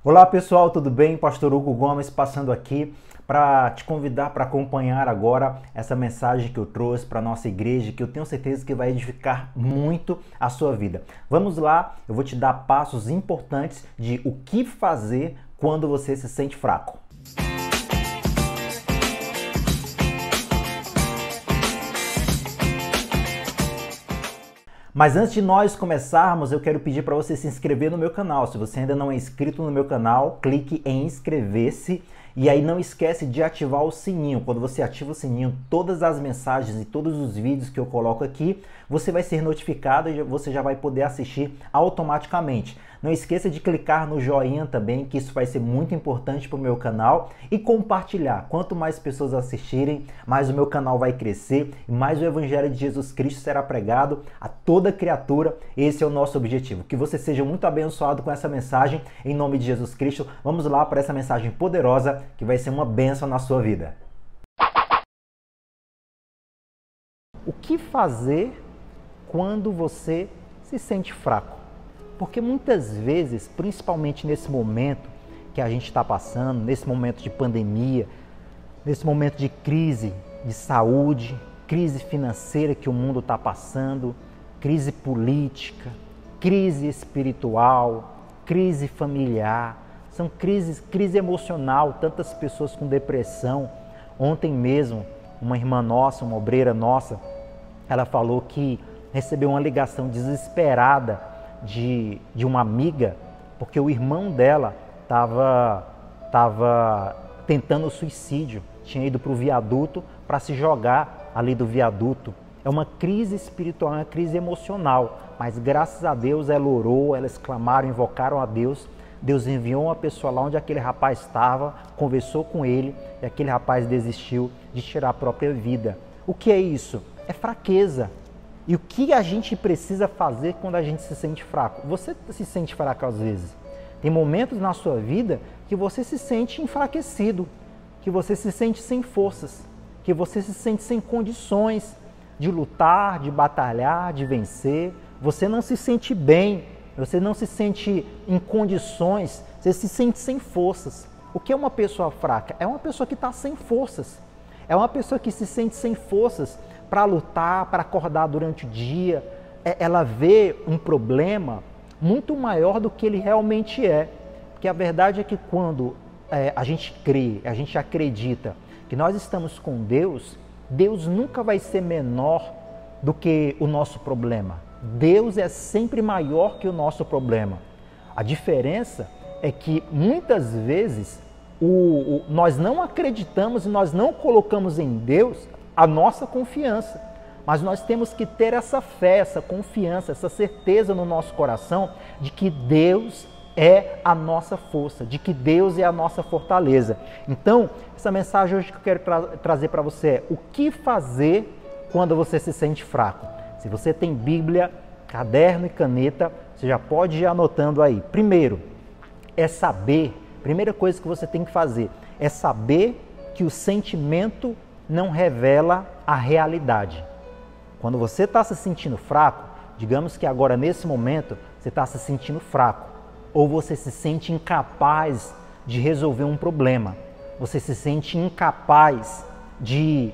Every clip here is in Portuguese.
Olá pessoal, tudo bem? Pastor Hugo Gomes passando aqui para te convidar para acompanhar agora essa mensagem que eu trouxe para a nossa igreja, que eu tenho certeza que vai edificar muito a sua vida. Vamos lá, eu vou te dar passos importantes de o que fazer quando você se sente fraco. Mas antes de nós começarmos, eu quero pedir para você se inscrever no meu canal. Se você ainda não é inscrito no meu canal, clique em inscrever-se e aí não esquece de ativar o sininho. Quando você ativa o sininho, todas as mensagens e todos os vídeos que eu coloco aqui, você vai ser notificado e você já vai poder assistir automaticamente. Não esqueça de clicar no joinha também, que isso vai ser muito importante para o meu canal, e compartilhar. Quanto mais pessoas assistirem, mais o meu canal vai crescer e mais o Evangelho de Jesus Cristo será pregado a toda criatura. Esse é o nosso objetivo. Que você seja muito abençoado com essa mensagem, em nome de Jesus Cristo. Vamos lá para essa mensagem poderosa que vai ser uma bênção na sua vida. O que fazer quando você se sente fraco? Porque muitas vezes, principalmente nesse momento que a gente está passando, nesse momento de pandemia, nesse momento de crise de saúde, crise financeira que o mundo está passando, crise política, crise espiritual, crise familiar, são crise emocional, tantas pessoas com depressão. Ontem mesmo, uma irmã nossa, uma obreira nossa, ela falou que recebeu uma ligação desesperada de uma amiga, porque o irmão dela estava tentando suicídio, tinha ido para o viaduto para se jogar ali do viaduto. É uma crise espiritual, uma crise emocional, mas graças a Deus ela orou, elas clamaram, invocaram a Deus. Deus enviou uma pessoa lá onde aquele rapaz estava, conversou com ele e aquele rapaz desistiu de tirar a própria vida. O que é isso? É fraqueza. E o que a gente precisa fazer quando a gente se sente fraco? Você se sente fraco às vezes. Tem momentos na sua vida que você se sente enfraquecido, que você se sente sem forças, que você se sente sem condições de lutar, de batalhar, de vencer. Você não se sente bem, você não se sente em condições, você se sente sem forças. O que é uma pessoa fraca? É uma pessoa que está sem forças. É uma pessoa que se sente sem forças para lutar, para acordar durante o dia. Ela vê um problema muito maior do que ele realmente é. Porque a verdade é que quando a gente crê, a gente acredita que nós estamos com Deus, Deus nunca vai ser menor do que o nosso problema. Deus é sempre maior que o nosso problema. A diferença é que muitas vezes nós não acreditamos e nós não colocamos em Deus a nossa confiança, mas nós temos que ter essa fé, essa confiança, essa certeza no nosso coração de que Deus é a nossa força, de que Deus é a nossa fortaleza. Então, essa mensagem hoje que eu quero trazer para você é o que fazer quando você se sente fraco. Se você tem Bíblia, caderno e caneta, você já pode ir anotando aí. Primeiro, primeira coisa que você tem que fazer é saber que o sentimento não revela a realidade. Quando você está se sentindo fraco, digamos que agora nesse momento você está se sentindo fraco, ou você se sente incapaz de resolver um problema, você se sente incapaz de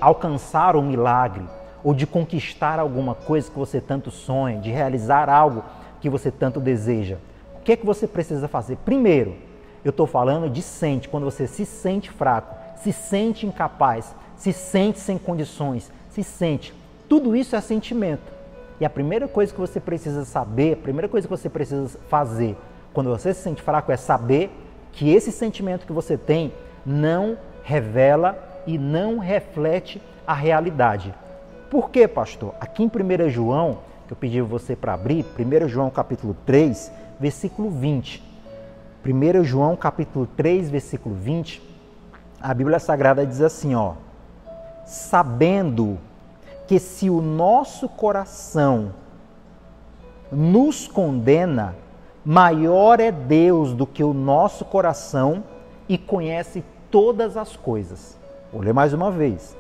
alcançar um milagre, ou de conquistar alguma coisa que você tanto sonha, de realizar algo que você tanto deseja. O que é que você precisa fazer? Primeiro, eu estou falando de quando você se sente fraco, se sente incapaz, se sente sem condições, se sente. Tudo isso é sentimento. E a primeira coisa que você precisa saber, a primeira coisa que você precisa fazer quando você se sente fraco é saber que esse sentimento que você tem não revela e não reflete a realidade. Por quê, pastor? Aqui em 1 João, que eu pedi você para abrir, 1 João capítulo 3, versículo 20. 1 João capítulo 3, versículo 20, a Bíblia Sagrada diz assim, ó: sabendo que se o nosso coração nos condena, maior é Deus do que o nosso coração e conhece todas as coisas. Vou ler mais uma vez.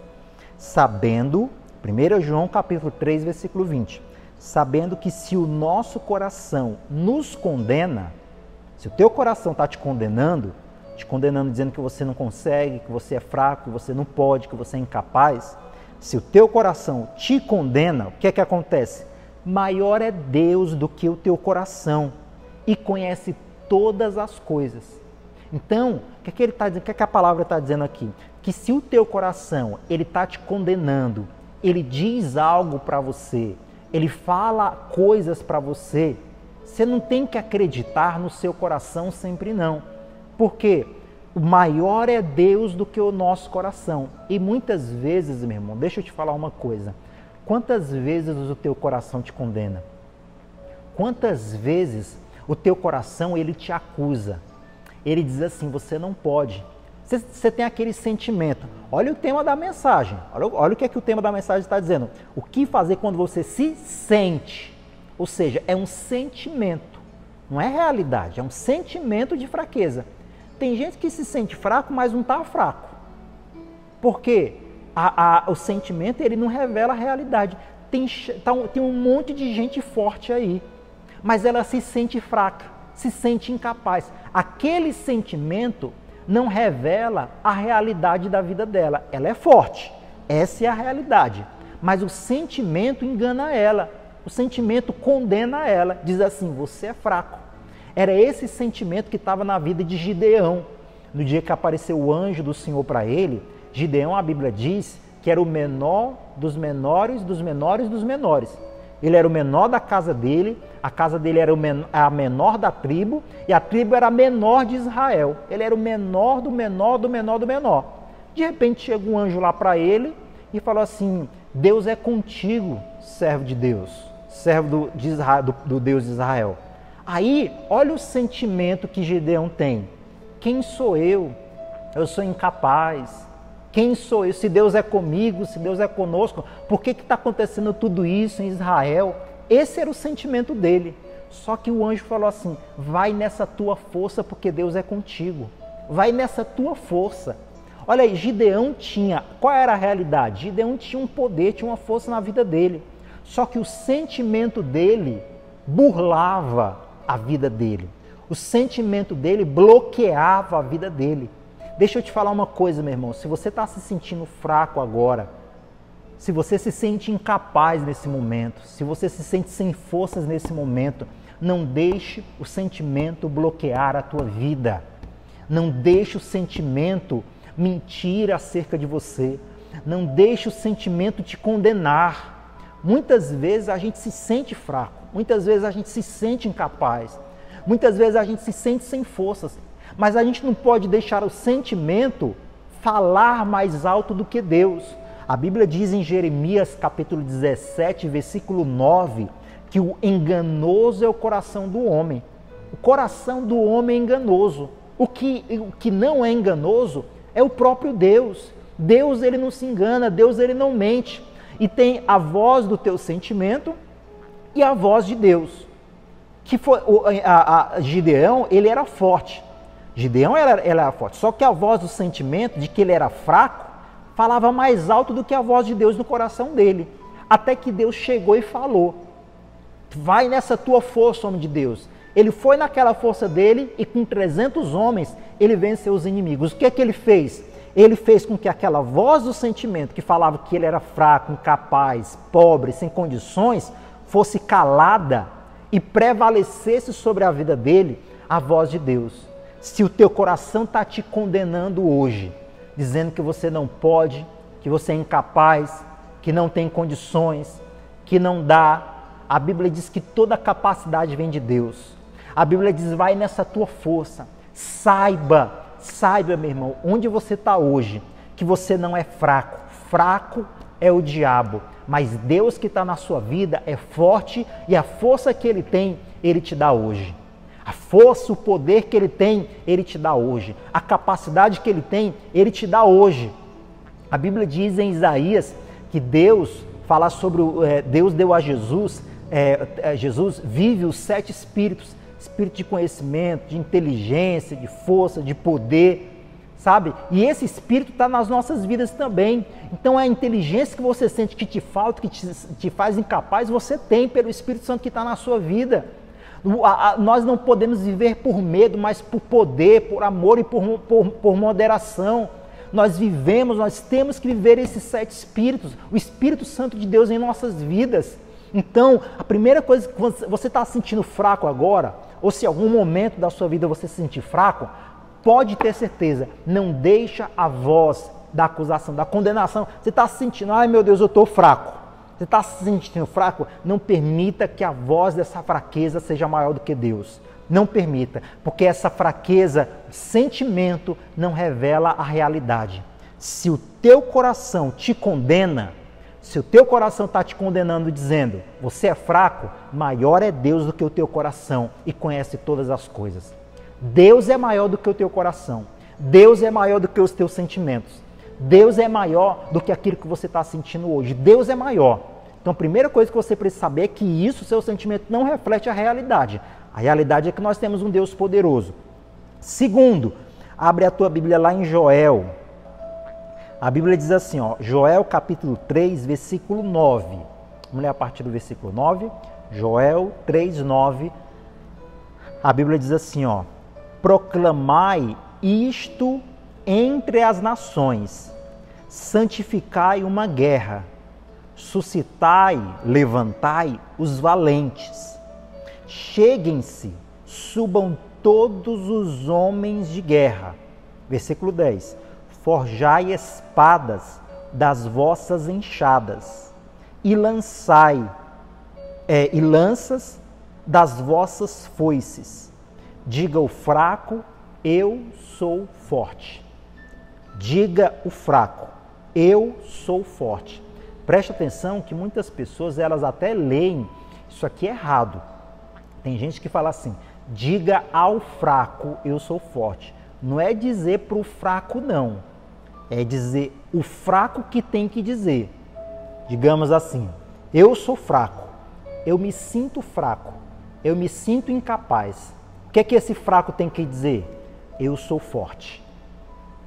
Sabendo, 1 João capítulo 3, versículo 20, sabendo que se o nosso coração nos condena, Se o teu coração está te condenando dizendo que você não consegue, que você é fraco, que você não pode, que você é incapaz, se o teu coração te condena, o que é que acontece? Maior é Deus do que o teu coração e conhece todas as coisas. Então, o que é que ele está dizendo? O que é que a palavra está dizendo aqui? Que se o teu coração ele está te condenando, ele diz algo para você, ele fala coisas para você, você não tem que acreditar no seu coração sempre não. Por quê? O maior é Deus do que o nosso coração. E muitas vezes, meu irmão, deixa eu te falar uma coisa. Quantas vezes o teu coração te condena? Quantas vezes o teu coração ele te acusa? Ele diz assim, você não pode. Você tem aquele sentimento. Olha o tema da mensagem. Olha o que é que o tema da mensagem está dizendo. O que fazer quando você se sente? Ou seja, é um sentimento. Não é realidade, é um sentimento de fraqueza. Tem gente que se sente fraco, mas não está fraco. Por quê? O sentimento ele não revela a realidade. Tem um monte de gente forte aí, mas ela se sente fraca, se sente incapaz. Aquele sentimento não revela a realidade da vida dela. Ela é forte, essa é a realidade. Mas o sentimento engana ela, o sentimento condena ela, diz assim, você é fraco. Era esse sentimento que estava na vida de Gideão. No dia que apareceu o anjo do Senhor para ele, Gideão, a Bíblia diz que era o menor dos menores dos menores dos menores. Ele era o menor da casa dele, a casa dele era a menor da tribo e a tribo era a menor de Israel. Ele era o menor do menor do menor do menor. De repente chega um anjo lá para ele e falou assim, Deus é contigo, servo de Deus, servo do Deus de Israel. Aí, olha o sentimento que Gideão tem. Quem sou eu? Eu sou incapaz. Quem sou eu? Se Deus é comigo, se Deus é conosco, por que está acontecendo tudo isso em Israel? Esse era o sentimento dele. Só que o anjo falou assim, vai nessa tua força porque Deus é contigo. Vai nessa tua força. Olha aí, Gideão tinha, qual era a realidade? Gideão tinha um poder, tinha uma força na vida dele. Só que o sentimento dele burlava a vida dele. O sentimento dele bloqueava a vida dele. Deixa eu te falar uma coisa, meu irmão. Se você está se sentindo fraco agora, se você se sente incapaz nesse momento, se você se sente sem forças nesse momento, não deixe o sentimento bloquear a tua vida. Não deixe o sentimento mentir acerca de você. Não deixe o sentimento te condenar. Muitas vezes a gente se sente fraco. Muitas vezes a gente se sente incapaz, muitas vezes a gente se sente sem forças, mas a gente não pode deixar o sentimento falar mais alto do que Deus. A Bíblia diz em Jeremias capítulo 17, versículo 9, que o enganoso é o coração do homem. O coração do homem é enganoso. O que não é enganoso é o próprio Deus. Deus ele não se engana, Deus ele não mente. E tem a voz do teu sentimento e a voz de Deus, que foi Gideão, ele era forte. Gideão era forte, só que a voz do sentimento de que ele era fraco falava mais alto do que a voz de Deus no coração dele. Até que Deus chegou e falou: vai nessa tua força, homem de Deus. Ele foi naquela força dele e com 300 homens ele venceu os inimigos. O que é que ele fez? Ele fez com que aquela voz do sentimento que falava que ele era fraco, incapaz, pobre, sem condições, fosse calada e prevalecesse sobre a vida dele a voz de Deus. Se o teu coração está te condenando hoje, dizendo que você não pode, que você é incapaz, que não tem condições, que não dá, a Bíblia diz que toda capacidade vem de Deus. A Bíblia diz, vai nessa tua força, saiba, meu irmão, onde você está hoje, que você não é fraco. Fraco é o diabo. Mas Deus que está na sua vida é forte e a força que Ele tem, Ele te dá hoje. A força, o poder que Ele tem, Ele te dá hoje. A capacidade que Ele tem, Ele te dá hoje. A Bíblia diz em Isaías que Deus, fala sobre, Deus deu a Jesus, Jesus vive os 7 espíritos, espírito de conhecimento, de inteligência, de força, de poder, sabe? E esse espírito está nas nossas vidas também. Então a inteligência que você sente que te falta, que te faz incapaz, você tem pelo Espírito Santo que está na sua vida. Nós não podemos viver por medo, mas por poder, por amor e por moderação. Nós temos que viver esses 7 Espíritos, o Espírito Santo de Deus em nossas vidas. Então, a primeira coisa que você está se sentindo fraco agora, ou se em algum momento da sua vida você se sentir fraco, pode ter certeza, não deixa a voz da acusação, da condenação. Você está se sentindo, ai meu Deus, eu estou fraco. Você está se sentindo fraco? Não permita que a voz dessa fraqueza seja maior do que Deus. Não permita, porque essa fraqueza, sentimento, não revela a realidade. Se o teu coração te condena, se o teu coração está te condenando dizendo, você é fraco, maior é Deus do que o teu coração e conhece todas as coisas. Deus é maior do que o teu coração. Deus é maior do que os teus sentimentos. Deus é maior do que aquilo que você está sentindo hoje. Deus é maior. Então a primeira coisa que você precisa saber é que isso, seu sentimento, não reflete a realidade. A realidade é que nós temos um Deus poderoso. Segundo, abre a tua Bíblia lá em Joel. A Bíblia diz assim, ó, Joel capítulo 3, versículo 9. Vamos ler a partir do versículo 9. Joel 3, 9. A Bíblia diz assim, ó, proclamai isto entre as nações, santificai uma guerra, suscitai, levantai os valentes. Cheguem-se, subam todos os homens de guerra. Versículo 10. Forjai espadas das vossas enxadas e lançai lanças das vossas foices. Diga o fraco, eu sou forte. Diga o fraco, eu sou forte. Preste atenção que muitas pessoas, elas até leem isso aqui errado. Tem gente que fala assim, diga ao fraco, eu sou forte. Não é dizer para o fraco, não. É dizer o fraco que tem que dizer. Digamos assim, eu sou fraco, eu me sinto fraco, eu me sinto incapaz. O que é que esse fraco tem que dizer? Eu sou forte.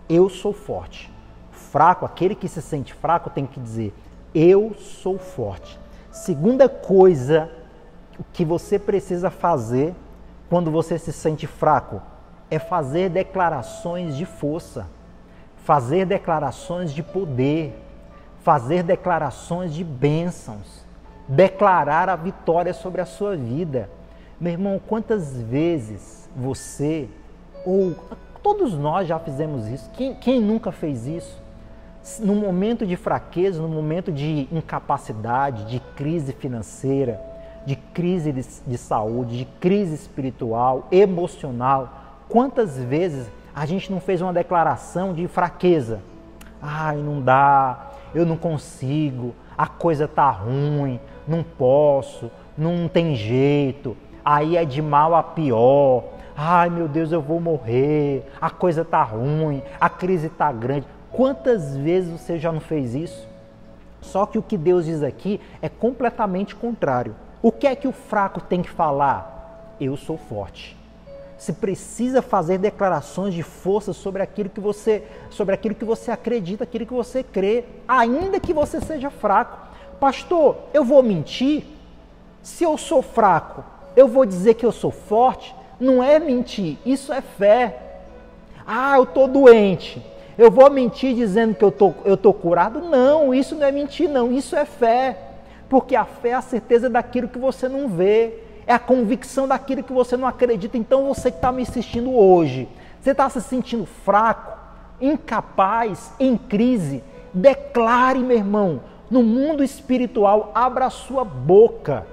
Eu sou forte. Fraco, aquele que se sente fraco tem que dizer, eu sou forte. Segunda coisa que você precisa fazer quando você se sente fraco é fazer declarações de força, fazer declarações de poder, fazer declarações de bênçãos, declarar a vitória sobre a sua vida. Meu irmão, quantas vezes você, ou todos nós já fizemos isso, quem nunca fez isso? No momento de fraqueza, no momento de incapacidade, de crise financeira, de crise de saúde, de crise espiritual, emocional, quantas vezes a gente não fez uma declaração de fraqueza? Ai, não dá, eu não consigo, a coisa tá ruim, não posso, não tem jeito, aí é de mal a pior, ai meu Deus, eu vou morrer, a coisa tá ruim, a crise tá grande. Quantas vezes você já não fez isso? Só que o que Deus diz aqui é completamente contrário. O que é que o fraco tem que falar? Eu sou forte. Você precisa fazer declarações de força sobre aquilo que você acredita, aquilo que você crê, ainda que você seja fraco. Pastor, eu vou mentir? Se eu sou fraco, eu vou dizer que eu sou forte? Não é mentir, isso é fé. Ah, eu estou doente. Eu vou mentir dizendo que eu tô curado? Não, isso não é mentir, não. Isso é fé. Porque a fé é a certeza daquilo que você não vê. É a convicção daquilo que você não acredita. Então você que está me assistindo hoje, você está se sentindo fraco, incapaz, em crise, declare, meu irmão, no mundo espiritual, abra a sua boca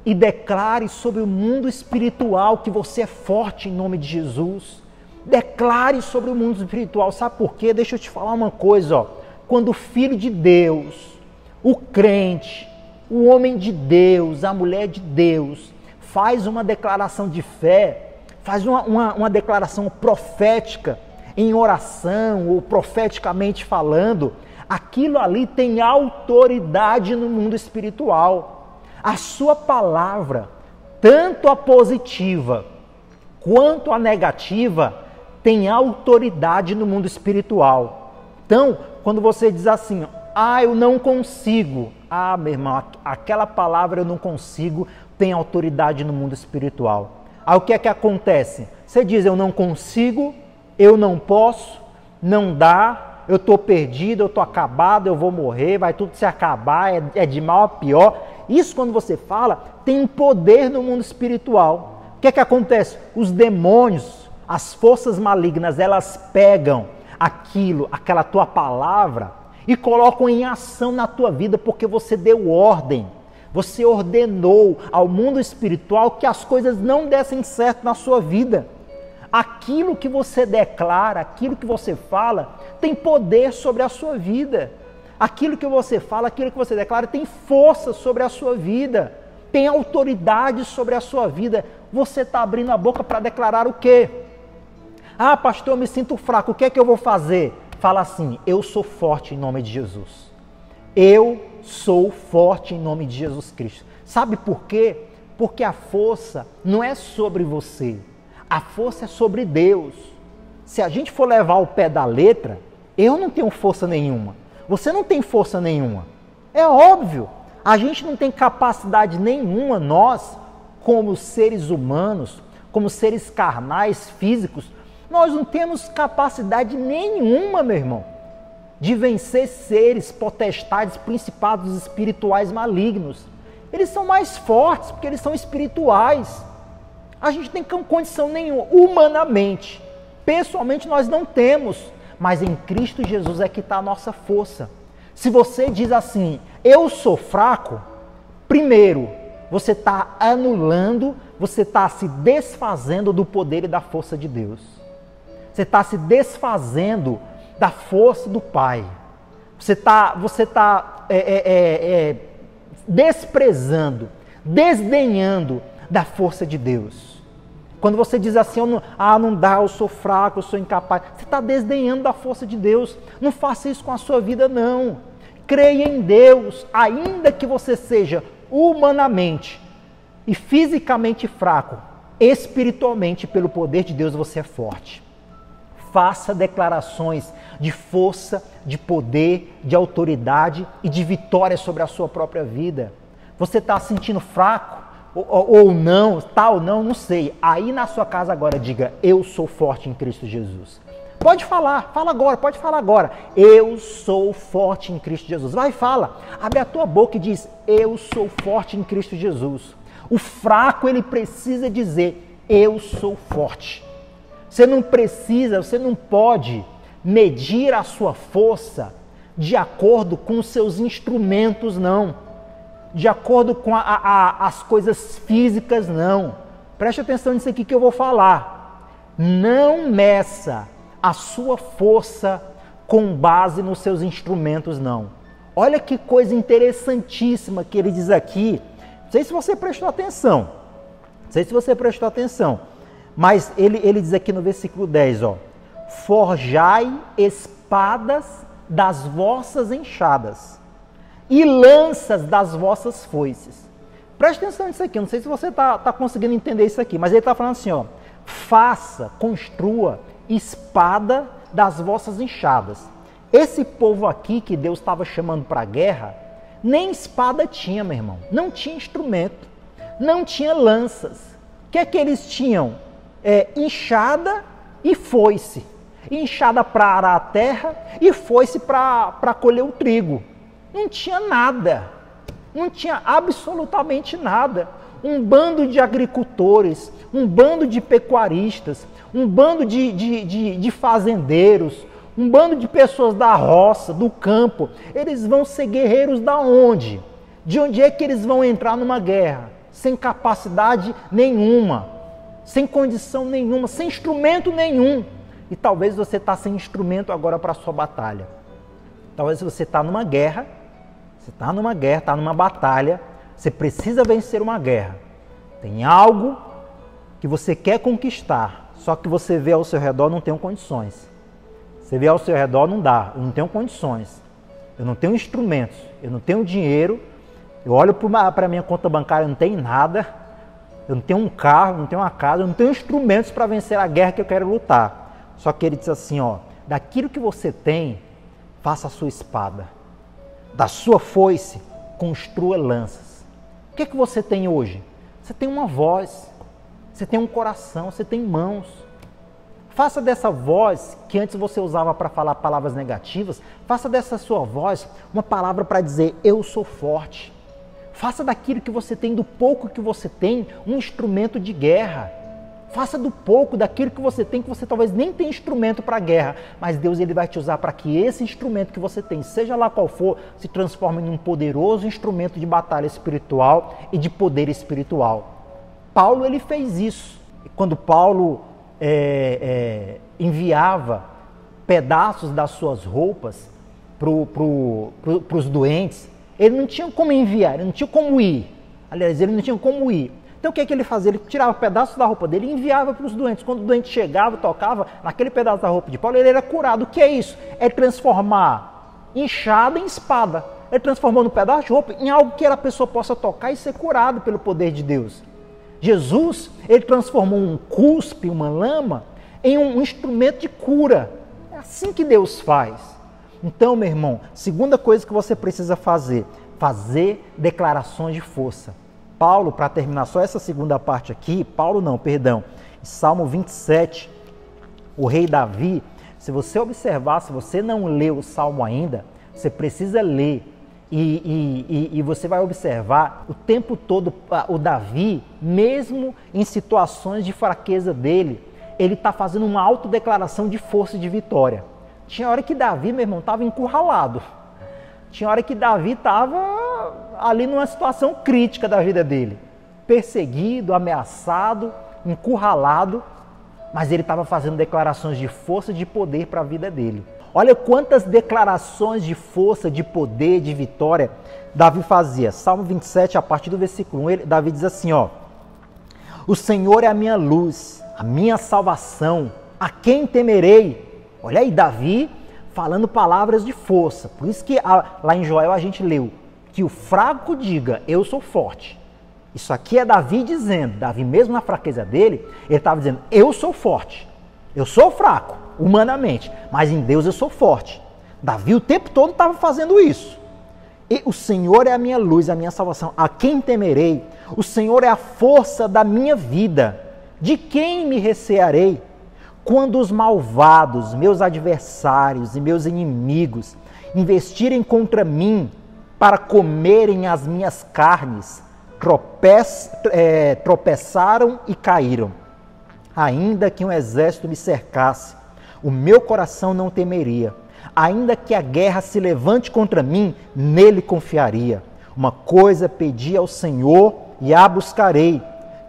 e declare sobre o mundo espiritual que você é forte em nome de Jesus. Declare sobre o mundo espiritual. Sabe por quê? Deixa eu te falar uma coisa, ó. Quando o Filho de Deus, o crente, o homem de Deus, a mulher de Deus, faz uma declaração de fé, faz uma declaração profética, em oração ou profeticamente falando, aquilo ali tem autoridade no mundo espiritual. A sua palavra, tanto a positiva quanto a negativa, tem autoridade no mundo espiritual. Então, quando você diz assim, eu não consigo. Meu irmão, aquela palavra eu não consigo, tem autoridade no mundo espiritual. Aí o que é que acontece? Você diz, eu não consigo, eu não posso, não dá, eu estou perdido, eu estou acabado, eu vou morrer, vai tudo se acabar, é de mal a pior. Isso, quando você fala, tem um poder no mundo espiritual. O que é que acontece? Os demônios, as forças malignas, elas pegam aquela tua palavra e colocam em ação na tua vida, porque você deu ordem. Você ordenou ao mundo espiritual que as coisas não dessem certo na sua vida. Aquilo que você declara, aquilo que você fala, tem poder sobre a sua vida. Aquilo que você fala, aquilo que você declara, tem força sobre a sua vida. Tem autoridade sobre a sua vida. Você está abrindo a boca para declarar o quê? Ah, pastor, eu me sinto fraco, o que é que eu vou fazer? Fala assim, eu sou forte em nome de Jesus. Eu sou forte em nome de Jesus Cristo. Sabe por quê? Porque a força não é sobre você. A força é sobre Deus. Se a gente for levar o pé da letra, eu não tenho força nenhuma. Você não tem força nenhuma. É óbvio. A gente não tem capacidade nenhuma, nós, como seres humanos, como seres carnais, físicos, nós não temos capacidade nenhuma, meu irmão, de vencer seres, potestades, principados espirituais malignos. Eles são mais fortes porque eles são espirituais. A gente não tem condição nenhuma, humanamente. Pessoalmente nós não temos, mas em Cristo Jesus é que está a nossa força. Se você diz assim, eu sou fraco, primeiro, você está anulando, você está se desfazendo do poder e da força de Deus. Você está se desfazendo da força do Pai. Você está desprezando, desdenhando da força de Deus. Quando você diz assim, não dá, eu sou fraco, eu sou incapaz, você está desdenhando da força de Deus. Não faça isso com a sua vida, não. Creia em Deus, ainda que você seja humanamente e fisicamente fraco, espiritualmente, pelo poder de Deus, você é forte. Faça declarações de força, de poder, de autoridade e de vitória sobre a sua própria vida. Você está se sentindo fraco ou não, tal, não sei. Aí na sua casa agora diga, eu sou forte em Cristo Jesus. Pode falar, pode falar agora. Eu sou forte em Cristo Jesus. Vai, fala. Abre a tua boca e diz, eu sou forte em Cristo Jesus. O fraco, ele precisa dizer, eu sou forte. Você não precisa, você não pode medir a sua força de acordo com os seus instrumentos, não. De acordo com as coisas físicas, não. Preste atenção nisso aqui que eu vou falar. Não meça a sua força com base nos seus instrumentos, não. Olha que coisa interessantíssima que ele diz aqui. Não sei se você prestou atenção. Mas ele diz aqui no versículo 10, ó. Forjai espadas das vossas enxadas e lanças das vossas foices. Preste atenção nisso aqui, eu não sei se você está conseguindo entender isso aqui, mas ele está falando assim, ó. Faça, construa espada das vossas enxadas. Esse povo aqui que Deus estava chamando para a guerra, nem espada tinha, meu irmão. Não tinha instrumento, não tinha lanças. O que é que eles tinham? Enxada e foice. Enxada para arar a terra e foice para colher o trigo. Não tinha nada. Não tinha absolutamente nada. Um bando de agricultores, um bando de pecuaristas, um bando de fazendeiros, um bando de pessoas da roça, do campo. Eles vão ser guerreiros da onde? De onde é que eles vão entrar numa guerra? Sem capacidade nenhuma, sem condição nenhuma, sem instrumento nenhum. E talvez você está sem instrumento agora para a sua batalha. Talvez você está numa guerra, está numa batalha, você precisa vencer uma guerra. Tem algo que você quer conquistar, só que você vê ao seu redor, não tem condições. Você vê ao seu redor, não dá, eu não tenho condições. Eu não tenho instrumentos, eu não tenho dinheiro, eu olho para a minha conta bancária, eu não tenho nada, eu não tenho um carro, não tenho uma casa, eu não tenho instrumentos para vencer a guerra que eu quero lutar. Só que ele diz assim, ó, daquilo que você tem, faça a sua espada. Da sua foice, construa lanças. O que é que você tem hoje? Você tem uma voz, você tem um coração, você tem mãos. Faça dessa voz, que antes você usava para falar palavras negativas, faça dessa sua voz uma palavra para dizer, eu sou forte. Faça daquilo que você tem, do pouco que você tem, um instrumento de guerra. Faça do pouco, daquilo que você tem, que você talvez nem tenha instrumento para a guerra, mas Deus ele vai te usar para que esse instrumento que você tem, seja lá qual for, se transforme em um poderoso instrumento de batalha espiritual e de poder espiritual. Paulo ele fez isso. Quando Paulo enviava pedaços das suas roupas para os doentes, ele não tinha como enviar, ele não tinha como ir. Aliás, ele não tinha como ir. Então o que ele fazia? Ele tirava pedaços da roupa dele e enviava para os doentes. Quando o doente chegava, tocava naquele pedaço da roupa de Paulo, ele era curado. O que é isso? É transformar enxada em espada. Ele transformou no pedaço de roupa em algo que a pessoa possa tocar e ser curado pelo poder de Deus. Jesus, ele transformou um cuspe, uma lama, em um instrumento de cura. É assim que Deus faz. Então, meu irmão, segunda coisa que você precisa fazer declarações de força. Paulo, para terminar só essa segunda parte aqui, Salmo 27, o rei Davi, se você observar, se você não leu o Salmo ainda, você precisa ler. E você vai observar o tempo todo o Davi, mesmo em situações de fraqueza dele, ele está fazendo uma autodeclaração de força e de vitória. Tinha hora que Davi, meu irmão, estava encurralado. Tinha hora que Davi estava ali numa situação crítica da vida dele. Perseguido, ameaçado, encurralado, mas ele estava fazendo declarações de força e de poder para a vida dele. Olha quantas declarações de força, de poder, de vitória Davi fazia. Salmo 27, a partir do versículo 1, Davi diz assim, ó: o Senhor é a minha luz, a minha salvação, a quem temerei? Olha aí, Davi falando palavras de força. Por isso que lá em Joel a gente leu que o fraco diga, eu sou forte. Isso aqui é Davi dizendo, Davi mesmo na fraqueza dele, ele estava dizendo, eu sou forte. Eu sou fraco, humanamente, mas em Deus eu sou forte. Davi o tempo todo estava fazendo isso. E o Senhor é a minha luz, a minha salvação. A quem temerei? O Senhor é a força da minha vida. De quem me recearei? Quando os malvados, meus adversários e meus inimigos, investirem contra mim para comerem as minhas carnes, tropeçaram e caíram. Ainda que um exército me cercasse, o meu coração não temeria. Ainda que a guerra se levante contra mim, nele confiaria. Uma coisa pedi ao Senhor e a buscarei,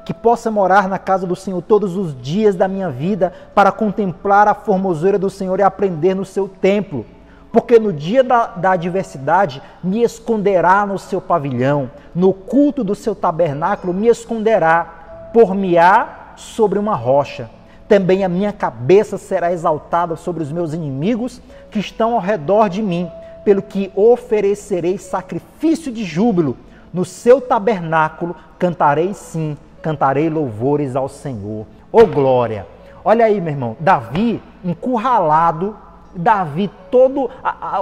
que possa morar na casa do Senhor todos os dias da minha vida, para contemplar a formosura do Senhor e aprender no seu templo. Porque no dia da adversidade me esconderá no seu pavilhão, no culto do seu tabernáculo me esconderá, por-me-á sobre uma rocha. Também a minha cabeça será exaltada sobre os meus inimigos que estão ao redor de mim, pelo que oferecerei sacrifício de júbilo. No seu tabernáculo cantarei sim, cantarei louvores ao Senhor. Ô glória! Olha aí, meu irmão, Davi encurralado, Davi todo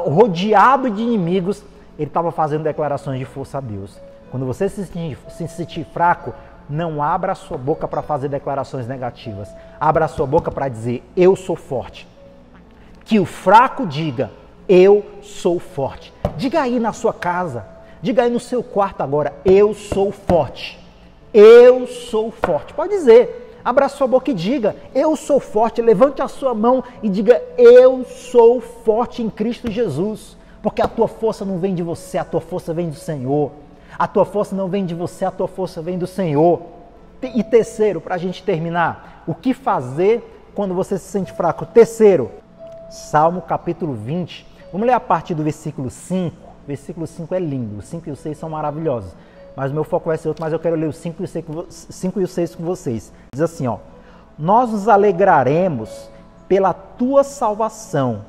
rodeado de inimigos, ele estava fazendo declarações de força a Deus. Quando você se sentir fraco, não abra a sua boca para fazer declarações negativas. Abra a sua boca para dizer, eu sou forte. Que o fraco diga, eu sou forte. Diga aí na sua casa, diga aí no seu quarto agora, eu sou forte. Eu sou forte. Pode dizer, abra a sua boca e diga, eu sou forte. Levante a sua mão e diga, eu sou forte em Cristo Jesus. Porque a tua força não vem de você, a tua força vem do Senhor. A tua força não vem de você, a tua força vem do Senhor. E terceiro, para a gente terminar, o que fazer quando você se sente fraco? Terceiro, Salmo capítulo 20. Vamos ler a partir do versículo 5. O versículo 5 é lindo, o 5 e o 6 são maravilhosos. Mas o meu foco vai ser outro, mas eu quero ler o 5 e o 6 com vocês. Diz assim, ó: nós nos alegraremos pela tua salvação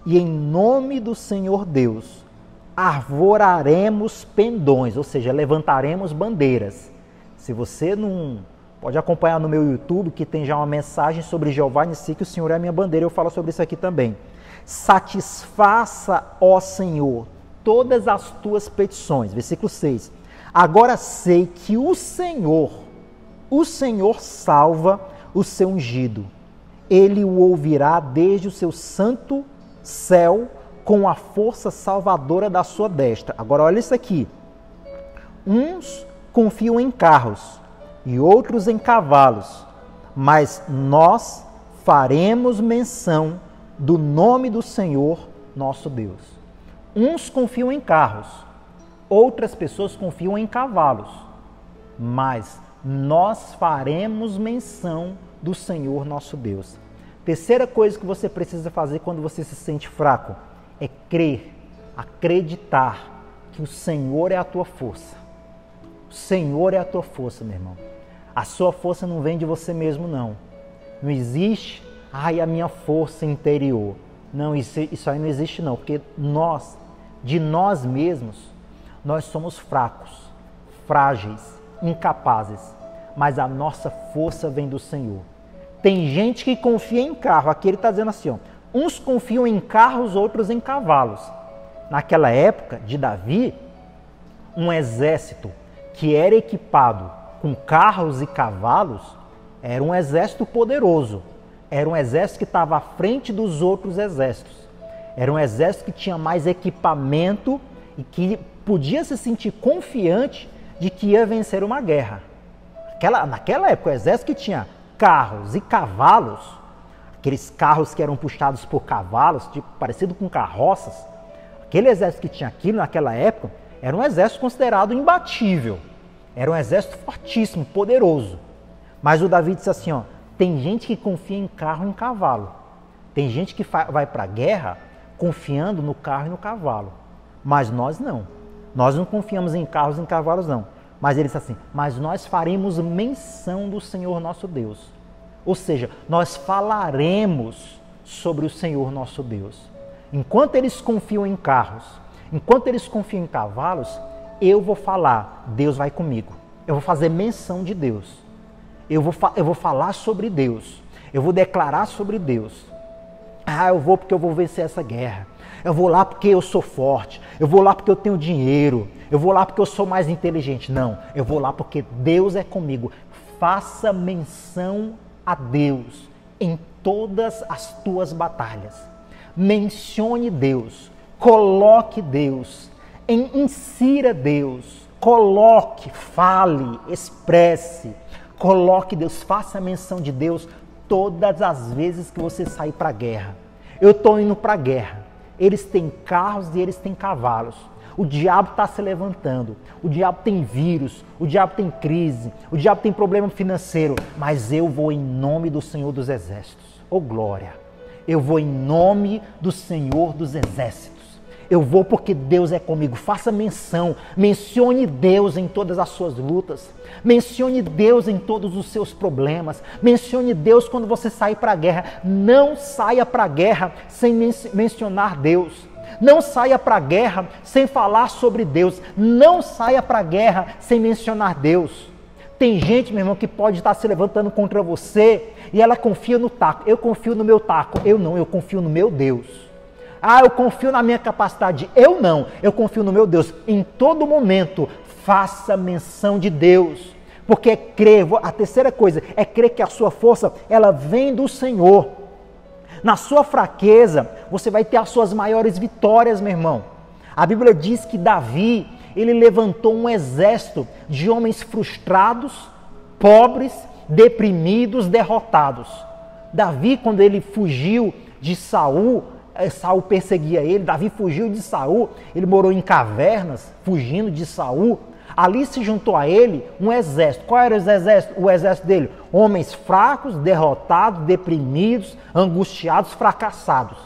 e em nome do Senhor Deus arvoraremos pendões, ou seja, levantaremos bandeiras. Se você não pode acompanhar no meu YouTube, que tem já uma mensagem sobre Jeová Nissi, que o Senhor é a minha bandeira, eu falo sobre isso aqui também. Satisfaça, ó Senhor, todas as tuas petições. Versículo 6. Agora sei que o Senhor, O Senhor salva o seu ungido. Ele o ouvirá desde o seu santo céu com a força salvadora da sua destra. Agora olha isso aqui. Uns confiam em carros e outros em cavalos, mas nós faremos menção do nome do Senhor nosso Deus. Uns confiam em carros, outras pessoas confiam em cavalos, mas nós faremos menção do Senhor nosso Deus. Terceira coisa que você precisa fazer quando você se sente fraco é crer, acreditar que o Senhor é a tua força. O Senhor é a tua força, meu irmão. A sua força não vem de você mesmo, não. Não existe, a minha força interior. Não, isso aí não existe, não. Porque de nós mesmos, nós somos fracos, frágeis, incapazes. Mas a nossa força vem do Senhor. Tem gente que confia em carro. Aqui ele está dizendo assim, ó, uns confiam em carros, outros em cavalos. Naquela época de Davi, um exército que era equipado com carros e cavalos era um exército poderoso. Era um exército que estava à frente dos outros exércitos. Era um exército que tinha mais equipamento e que podia se sentir confiante de que ia vencer uma guerra. Naquela época, o exército que tinha carros e cavalos, aqueles carros que eram puxados por cavalos, tipo, parecido com carroças, aquele exército que tinha aquilo naquela época era um exército considerado imbatível. Era um exército fortíssimo, poderoso. Mas o Davi disse assim, ó, tem gente que confia em carro e em cavalo. Tem gente que vai para a guerra confiando no carro e no cavalo. Mas nós não. Nós não confiamos em carros e em cavalos, não. Mas ele disse assim, mas nós faremos menção do Senhor nosso Deus. Ou seja, nós falaremos sobre o Senhor nosso Deus. Enquanto eles confiam em carros, enquanto eles confiam em cavalos, eu vou falar, Deus vai comigo. Eu vou fazer menção de Deus. Eu vou falar sobre Deus. Eu vou declarar sobre Deus. Eu vou porque eu vou vencer essa guerra. Eu vou lá porque eu sou forte. Eu vou lá porque eu tenho dinheiro. Eu vou lá porque eu sou mais inteligente. Não, eu vou lá porque Deus é comigo. Faça menção a Deus em todas as tuas batalhas. Mencione Deus. Coloque Deus. Insira Deus. Coloque, fale, expresse. Coloque Deus, faça menção de Deus todas as vezes que você sair para a guerra. Eu estou indo para a guerra. Eles têm carros e eles têm cavalos. O diabo está se levantando. O diabo tem vírus. O diabo tem crise. O diabo tem problema financeiro. Mas eu vou em nome do Senhor dos Exércitos. Oh glória! Eu vou em nome do Senhor dos Exércitos. Eu vou porque Deus é comigo. Faça menção. Mencione Deus em todas as suas lutas. Mencione Deus em todos os seus problemas. Mencione Deus quando você sair para a guerra. Não saia para a guerra sem mencionar Deus. Não saia para a guerra sem falar sobre Deus. Não saia para a guerra sem mencionar Deus. Tem gente, meu irmão, que pode estar se levantando contra você e ela confia no taco. Eu confio no meu taco. Eu não, eu confio no meu Deus. Eu confio na minha capacidade. Eu não, eu confio no meu Deus. Em todo momento, faça menção de Deus. Porque é crer, a terceira coisa, é crer que a sua força, ela vem do Senhor. Na sua fraqueza, você vai ter as suas maiores vitórias, meu irmão. A Bíblia diz que Davi, ele levantou um exército de homens frustrados, pobres, deprimidos, derrotados. Davi, quando ele fugiu de Saul perseguia ele, Davi fugiu de Saul, ele morou em cavernas, fugindo de Saul. Ali se juntou a ele um exército. Qual era o exército dele? Homens fracos, derrotados, deprimidos, angustiados, fracassados.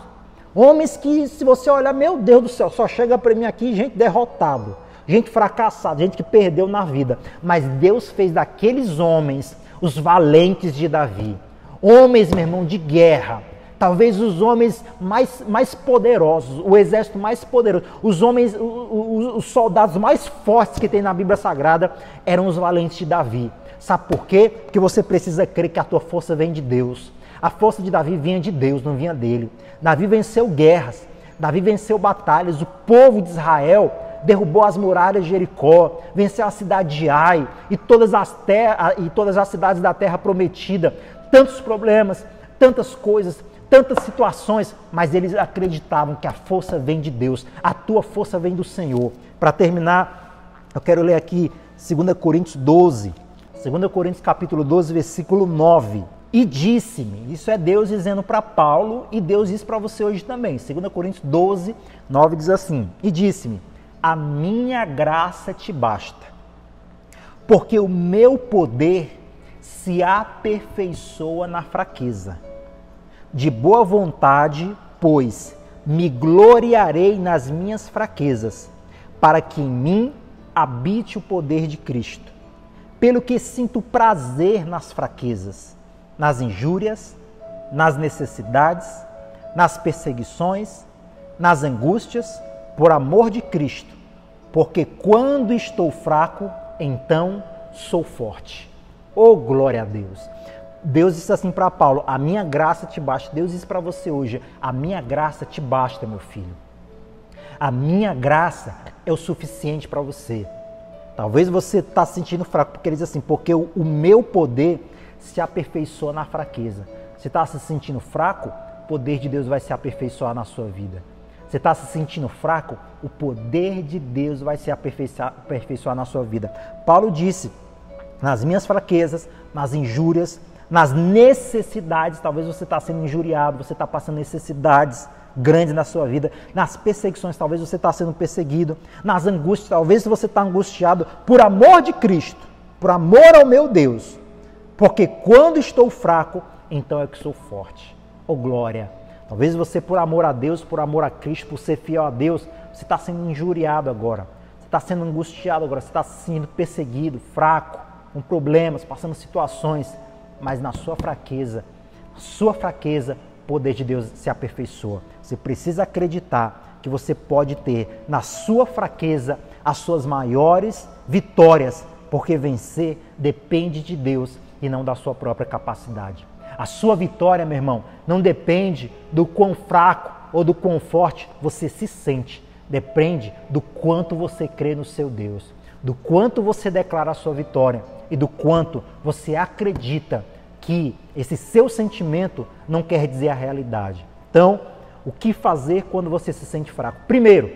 Homens que, se você olhar, meu Deus do céu, só chega para mim aqui gente derrotado, gente fracassada, gente que perdeu na vida. Mas Deus fez daqueles homens os valentes de Davi. Homens, meu irmão, de guerra. Talvez os homens mais poderosos, o exército mais poderoso, os soldados mais fortes que tem na Bíblia Sagrada eram os valentes de Davi. Sabe por quê? Porque você precisa crer que a tua força vem de Deus. A força de Davi vinha de Deus, não vinha dele. Davi venceu guerras, Davi venceu batalhas. O povo de Israel derrubou as muralhas de Jericó, venceu a cidade de Ai e todas as cidades da terra prometida. Tantos problemas, tantas coisas, tantas situações, mas eles acreditavam que a força vem de Deus, a tua força vem do Senhor. Para terminar, eu quero ler aqui 2 Coríntios 12, 2 Coríntios capítulo 12, versículo 9. E disse-me, isso é Deus dizendo para Paulo e Deus diz para você hoje também. 2 Coríntios 12, 9 diz assim, e disse-me, a minha graça te basta, porque o meu poder se aperfeiçoa na fraqueza. De boa vontade, pois, me gloriarei nas minhas fraquezas, para que em mim habite o poder de Cristo. Pelo que sinto prazer nas fraquezas, nas injúrias, nas necessidades, nas perseguições, nas angústias, por amor de Cristo. Porque quando estou fraco, então sou forte. Oh, glória a Deus! Deus disse assim para Paulo, a minha graça te basta. Deus disse para você hoje, a minha graça te basta, meu filho. A minha graça é o suficiente para você. Talvez você está se sentindo fraco, porque ele diz assim, porque o meu poder se aperfeiçoa na fraqueza. Você está se sentindo fraco? O poder de Deus vai se aperfeiçoar na sua vida. Você está se sentindo fraco? O poder de Deus vai se aperfeiçoar na sua vida. Paulo disse, nas minhas fraquezas, nas injúrias, nas necessidades, talvez você está sendo injuriado, você está passando necessidades grandes na sua vida, nas perseguições, talvez você está sendo perseguido, nas angústias, talvez você está angustiado, por amor de Cristo, por amor ao meu Deus, porque quando estou fraco, então é que sou forte. Oh glória! Talvez você, por amor a Deus, por amor a Cristo, por ser fiel a Deus, você está sendo injuriado agora, você está sendo angustiado agora, você está sendo perseguido, fraco, com problemas, passando situações, mas na sua fraqueza, o poder de Deus se aperfeiçoa. Você precisa acreditar que você pode ter na sua fraqueza as suas maiores vitórias, porque vencer depende de Deus e não da sua própria capacidade. A sua vitória, meu irmão, não depende do quão fraco ou do quão forte você se sente. Depende do quanto você crê no seu Deus, do quanto você declara a sua vitória e do quanto você acredita que esse seu sentimento não quer dizer a realidade. Então, o que fazer quando você se sente fraco? Primeiro,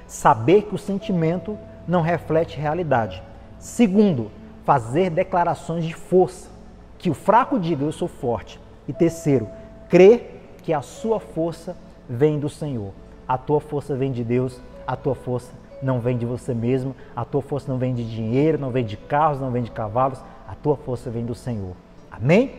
saber que o sentimento não reflete realidade. Segundo, fazer declarações de força, que o fraco diga, eu sou forte. E terceiro, crer que a sua força vem do Senhor. A tua força vem de Deus, a tua força não vem de você mesmo, a tua força não vem de dinheiro, não vem de carros, não vem de cavalos, a tua força vem do Senhor. Amém?